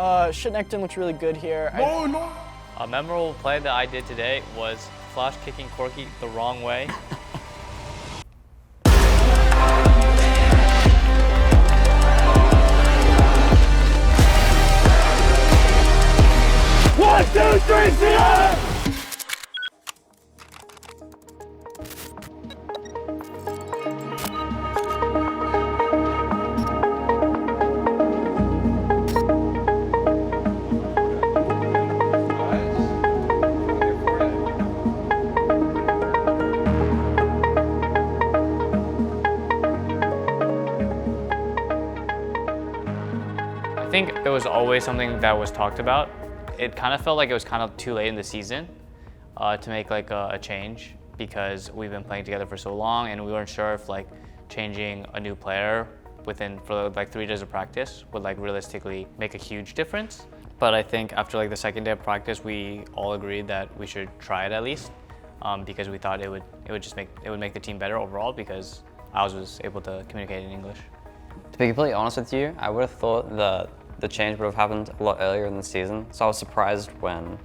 Shitnectin looks really good here. No. A memorable play that I did today was flash kicking Corky the wrong way. One, two, three, CI! I think it was always something that was talked about. It kind of felt like it was kind of too late in the season to make like a change because we've been playing together for so long and we weren't sure if like changing a new player for like 3 days of practice would like realistically make a huge difference. But I think after like the second day of practice, we all agreed that we should try it at least because we thought it would make the team better overall because I was able to communicate in English. To be completely honest with you, I would have thought that the change would have happened a lot earlier in the season, so I was surprised when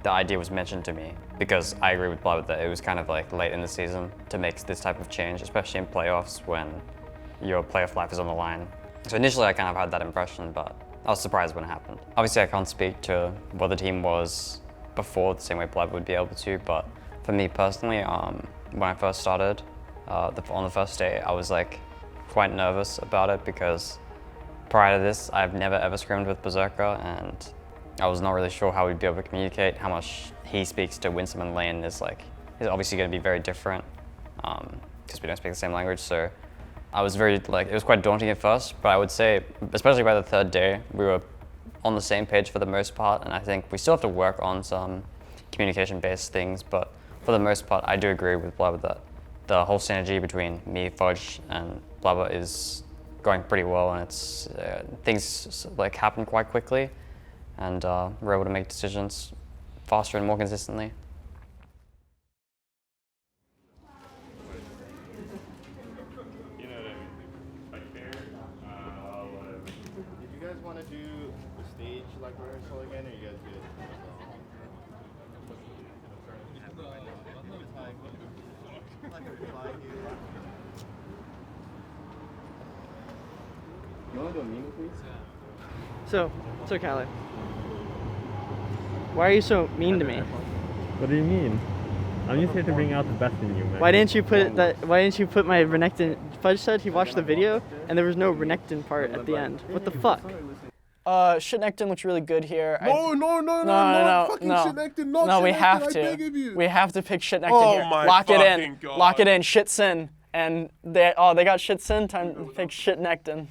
the idea was mentioned to me because I agree with Blood that it was kind of like late in the season to make this type of change, especially in playoffs when your playoff life is on the line. So initially I kind of had that impression, but I was surprised when it happened. Obviously I can't speak to what the team was before the same way Blood would be able to, but for me personally, when I first started, on the first day, I was like quite nervous about it because prior to this, I've never ever scrimed with Berserker and I was not really sure how we'd be able to communicate. How much he speaks to Winsome and Lane is obviously going to be very different because we don't speak the same language. So I was it was quite daunting at first, but I would say, especially by the third day, we were on the same page for the most part, and I think we still have to work on some communication-based things, but for the most part, I do agree with Blubber that the whole synergy between me, Fudge, and Blubber is going pretty well, and it's things like happen quite quickly, and we're able to make decisions faster and more consistently. You know what I mean? Like fair, whatever. Did you guys want to do the stage like rehearsal again, or you guys good? You want to do a meme with me? So Callie, why are you so mean to me? What do you mean? I'm just here to bring out the best in you, man. Why didn't you put my Renekton? Fudge said he watched the video and there was no Renekton part at the end. What the fuck? Shitnectin looks really good here. No, fucking Shitnectin, not No, we Shitnectin, have I to. beg of you. We have to pick Shitnectin Oh here. my Lock it in. fucking God. Lock it in. Shitsin. And they got Shitsin. Time to pick Shitnectin.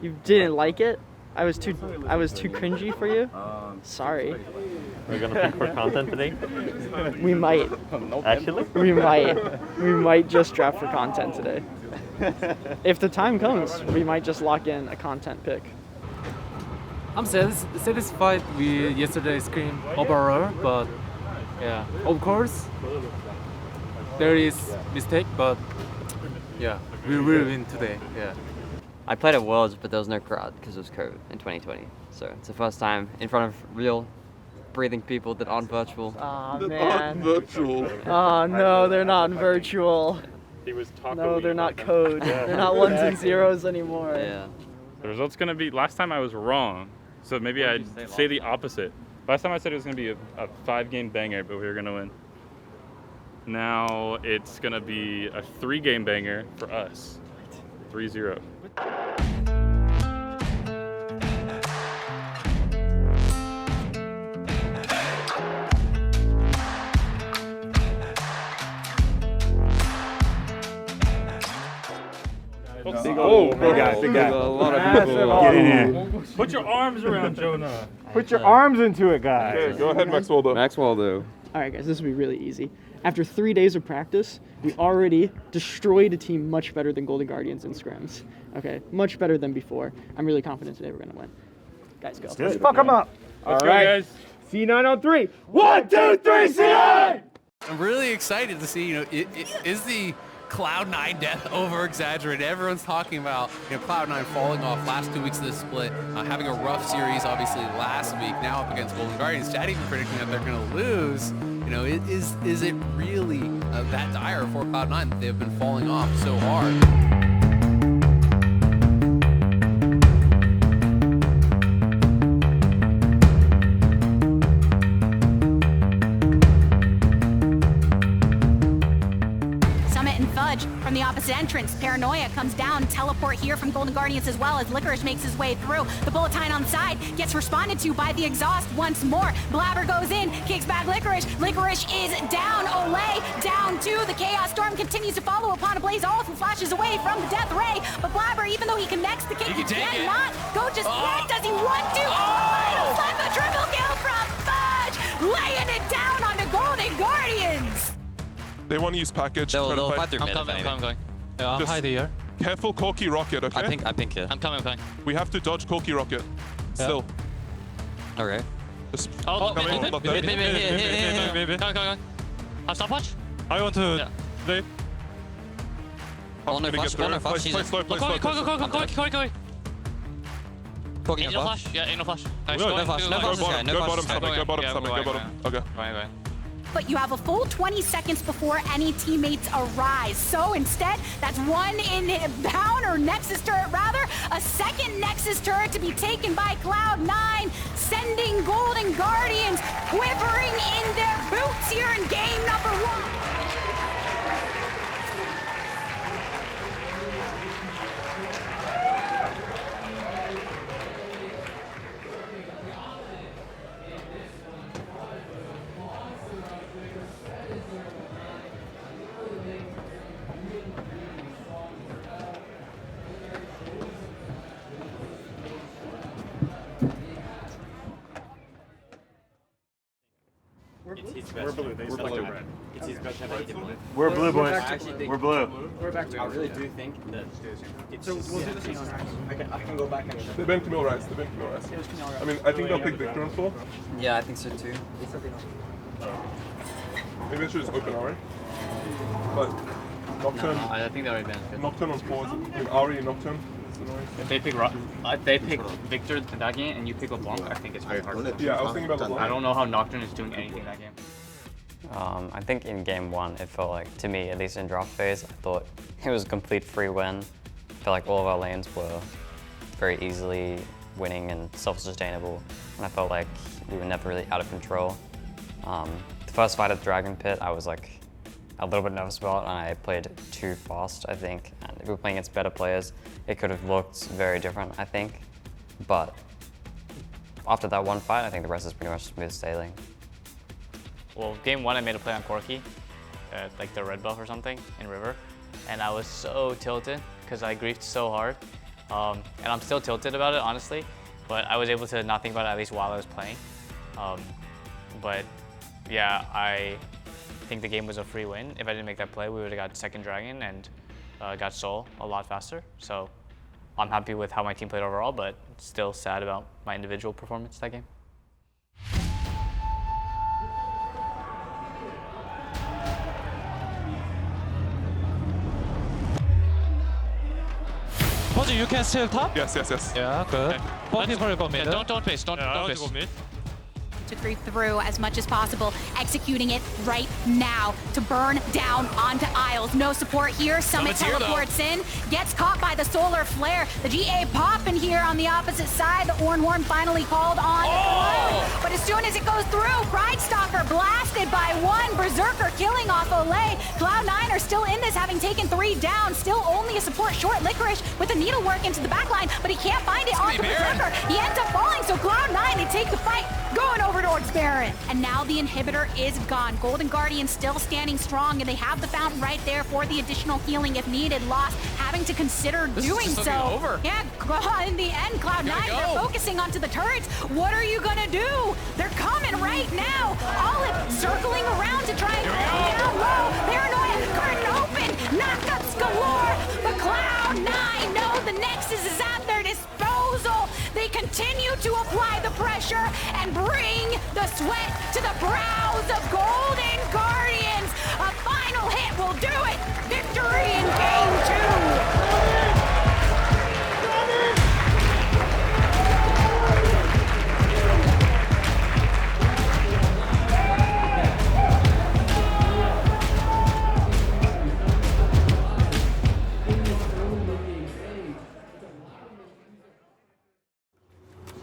You didn't like it? I was too cringy for you? Sorry. We're gonna pick for content today? We might. Actually? We might just draft for content today. If the time comes, we might just lock in a content pick. I'm satisfied with yesterday's scrim overall, but yeah, of course, there is mistake, but yeah, we will win today, yeah. I played at Worlds, but there was no crowd because it was COVID in 2020. So it's the first time in front of real, breathing people that aren't virtual. Aw, They're man. not virtual. Oh, no, they're not virtual. He was talking. No, they're not code. They're not ones and zeros anymore. Yeah. The result's gonna be. Last time I was wrong, so maybe I'd say the opposite. Last time I said it was gonna be a 5-game banger, but we were gonna win. Now it's gonna be a 3-game banger for us. 3-0. Big guy. A lot of people. Get in here. Put your arms around Jonah. Put your arms into it, guys. Okay, go ahead, Max Waldo. Max Waldo. All right, guys, this will be really easy. After 3 days of practice, we already destroyed a team much better than Golden Guardians in scrims. Okay, much better than before. I'm really confident today we're gonna win. Guys, go. Let's fuck them up. Let's go, guys. C9 on 3. 1, 2, 3, CI! I'm really excited to see, is the Cloud9 death over-exaggerated. Everyone's talking about Cloud9 falling off last 2 weeks of the split, having a rough series obviously last week, now up against Golden Guardians. Chad even predicting that they're going to lose. Is it really that dire for Cloud9 that they've been falling off so hard? From the opposite entrance, Paranoia comes down, teleport here from Golden Guardians as well as Licorice makes his way through. The Bulletine on the side gets responded to by the exhaust once more. Blabber goes in, kicks back Licorice. Licorice is down, Olay down too. The Chaos Storm continues to follow upon a Blaze Olive, who flashes away from the Death Ray. But Blabber, even though he connects the kick, he cannot go just yet. Does he want to? Final slap, a triple kill from Fudge, laying it down on the Golden Guardians. They want to use package. They'll fight through mid. I'm coming. Yeah, I'm hiding here. Careful Corky Rocket, okay? I think here. I'm coming. We have to dodge Corky Rocket. Still. Okay. Just Oh, come in, hold up there. Maybe. Come on. Have stopwatch? I want to play. I'm gonna get through. Play slow. Corky. Corky Ain't no flash. Yeah, ain't no flash. Nice. No flash. Go bottom. Okay. Going. But you have a full 20 seconds before any teammates arise. So instead, that's one inbound or Nexus turret rather, a second Nexus turret to be taken by Cloud9, sending Golden Guardians quivering in their boots here in game number 1. We're blue. They said they're red. It's his best ever hit point. We're blue, boys. We're blue. We're back to I really do think that it's So we'll do the scene on Rise. I can go back and They've been Camille Rice. I mean, I think they'll pick Victor on 4. yeah, I think so too. Maybe they should just open Ari. But Nocturne. No, I think they already banned. Nocturne on 4. I mean, Ari and Nocturne. If they pick Victor in that game and you pick LeBlanc, I think it's very hard. Yeah, I was thinking about LeBlanc. I don't know how Nocturne is doing anything in that game. I think in game 1, it felt like, to me, at least in draft phase, I thought it was a complete free win. I felt like all of our lanes were very easily winning and self-sustainable, and I felt like we were never really out of control. The first fight at Dragon Pit, I was like a little bit nervous about, and I played too fast, I think. And if we were playing against better players, it could have looked very different, I think. But after that one fight, I think the rest is pretty much smooth sailing. Well, game 1 I made a play on Corky, like the red buff or something in River, and I was so tilted because I griefed so hard. And I'm still tilted about it, honestly, but I was able to not think about it at least while I was playing. But yeah, I think the game was a free win. If I didn't make that play, we would have got second Dragon and got Soul a lot faster. So I'm happy with how my team played overall, but still sad about my individual performance that game. Pudgy, you can still top? Yes. Yeah, good. Both people go mid. Don't base, don't base. To creep through as much as possible, executing it right now to burn down onto Isles. No support here. Summit teleports in, gets caught by the solar flare. The GA popping here on the opposite side. The Ornhorn finally called on. But as soon as it goes through, Pride Stalker blasted by one. Berserker killing off Olay. Cloud9 are still in this, having taken 3 down. Still only a support short. Licorice with the needlework into the backline, but he can't find it onto Berserker. He ends up falling, so Cloud9, they take the fight, going over towards Baron. And now the inhibitor is gone. Golden Guardian still standing strong, and they have the fountain right there for the additional healing if needed. Lost having to consider doing so. Yeah, in the end, Cloud9, they're focusing onto the turrets. What are you gonna do? They're coming right now. Olive circling around to try and close down low. Paranoia, curtain open, knockups galore. But Cloud9 know the Nexus is at their disposal. They continue to apply the pressure and bring the sweat to the brows of Golden Guardians. A final hit will do it. Victory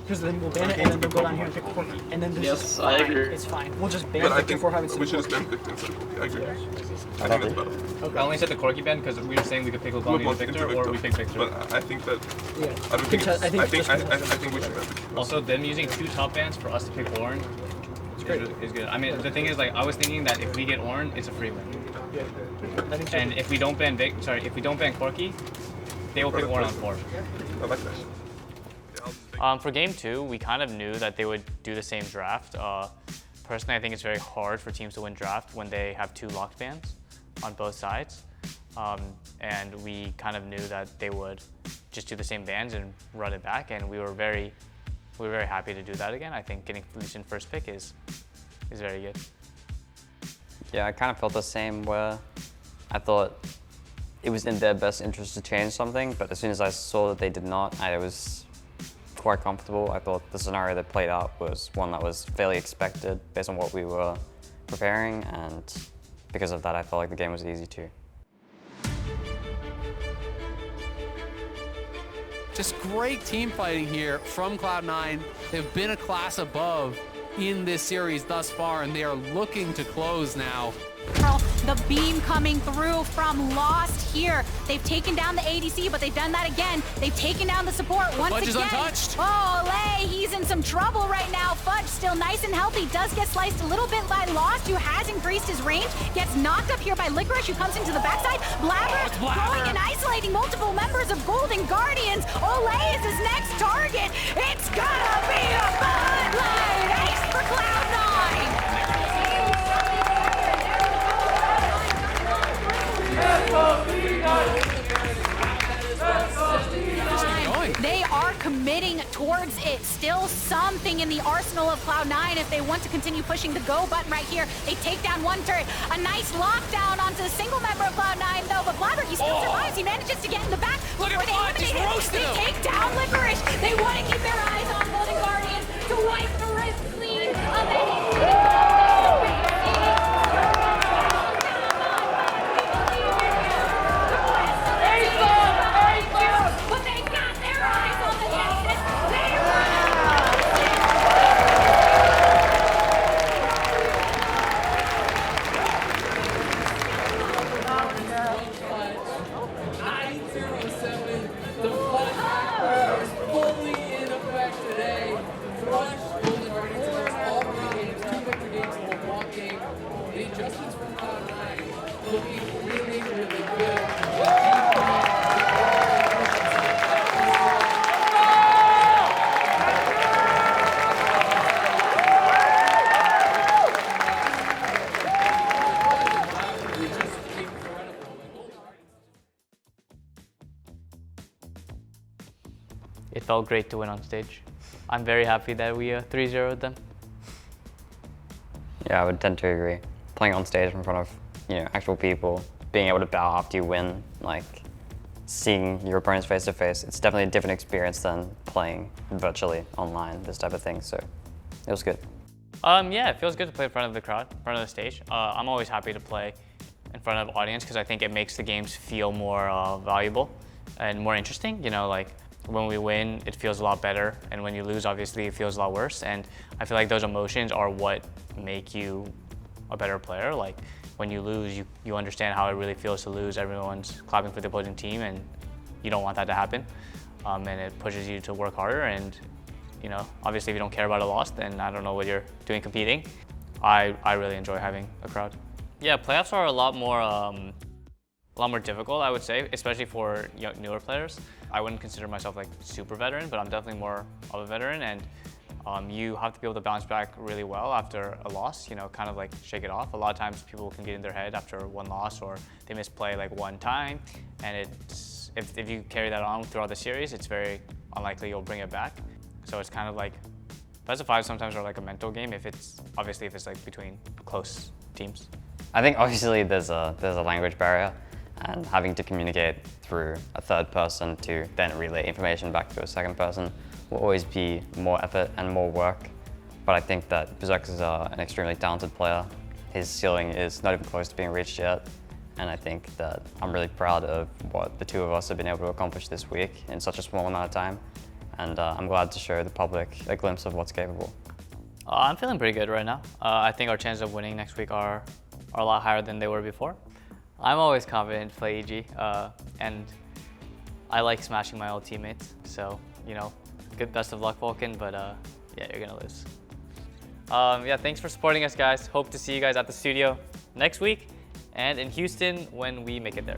Because then we'll ban it, and then they'll go down here and pick Corky, and then this is fine. I agree. It's fine. We'll just ban But I Victor think for having we should some have Corky. banned Victor instead of Corky. I agree. I think that's better. I only said the Corky ban because we were saying we could pick LeBlanc and Victor, or we pick Victor. But I think that. Yeah. I don't think. I think I think we should ban Victor. Also, them using 2 top bans for us to pick Ornn is good. I mean, the thing is, like, I was thinking that if we get Ornn, it's a free win. Yeah. I think so. And if we don't ban if we don't ban Corky, they will pick Ornn on 4. I like that. For game 2, we kind of knew that they would do the same draft. Personally, I think it's very hard for teams to win draft when they have 2 locked bans on both sides. And we kind of knew that they would just do the same bans and run it back, and we were very happy to do that again. I think getting Lucian first pick is very good. Yeah, I kind of felt the same where I thought it was in their best interest to change something, but as soon as I saw that they did not, I was quite comfortable. I thought the scenario that played out was one that was fairly expected based on what we were preparing, and because of that, I felt like the game was easy too. Just great team fighting here from Cloud9. They've been a class above in this series thus far, and they are looking to close now. The beam coming through from Lost here. They've taken down the ADC, but they've done that again. They've taken down the support once Fudge again. is untouched. Oh, Olay, he's in some trouble right now. Fudge still nice and healthy. Does get sliced a little bit by Lost, who has increased his range. Gets knocked up here by Licorice, who comes into the backside. Blabber going and isolating multiple members of Golden Guardians. Olay is his next target. It's gonna be a bloodline ace for Cloud9. They are committing towards it. Still something in the arsenal of Cloud9 if they want to continue pushing the go button right here. They take down one turret. A nice lockdown onto the single member of Cloud9 though, but Blabber, he still survives. He manages to get in the back before they eliminate him. They take down Licorice. They want to keep their eyes on Golden Guardians to wipe the wrist clean of anything. It felt great to win on stage. I'm very happy that we 3-0'd them. Yeah, I would tend to agree. Playing on stage in front of, actual people, being able to bow after you win, like seeing your opponents face to face, it's definitely a different experience than playing virtually online, this type of thing, so it was good. Yeah, it feels good to play in front of the crowd, in front of the stage. I'm always happy to play in front of audience because I think it makes the games feel more valuable and more interesting. Like when we win, it feels a lot better, and when you lose, obviously, it feels a lot worse. And I feel like those emotions are what make you a better player. Like when you lose, you understand how it really feels to lose. Everyone's clapping for the opposing team, and you don't want that to happen. And it pushes you to work harder. And obviously, if you don't care about a loss, then I don't know what you're doing competing. I really enjoy having a crowd. Yeah, playoffs are a lot more difficult, I would say, especially for newer players. I wouldn't consider myself like super veteran, but I'm definitely more of a veteran, and you have to be able to bounce back really well after a loss, kind of like shake it off. A lot of times people can get in their head after one loss, or they misplay like one time, and if you carry that on throughout the series, it's very unlikely you'll bring it back. So it's kind of like, best of 5 sometimes are like a mental game if it's like between close teams. I think obviously there's a language barrier, and having to communicate through a third person to then relay information back to a second person will always be more effort and more work. But I think that Berserk is an extremely talented player. His ceiling is not even close to being reached yet. And I think that I'm really proud of what the two of us have been able to accomplish this week in such a small amount of time. and I'm glad to show the public a glimpse of what's capable. I'm feeling pretty good right now. I think our chances of winning next week are a lot higher than they were before. I'm always confident to play EG, and I like smashing my old teammates. So, you know, good best of luck, Vulcan, but yeah, you're gonna lose. Yeah, thanks for supporting us, guys. Hope to see you guys at the studio next week and in Houston when we make it there.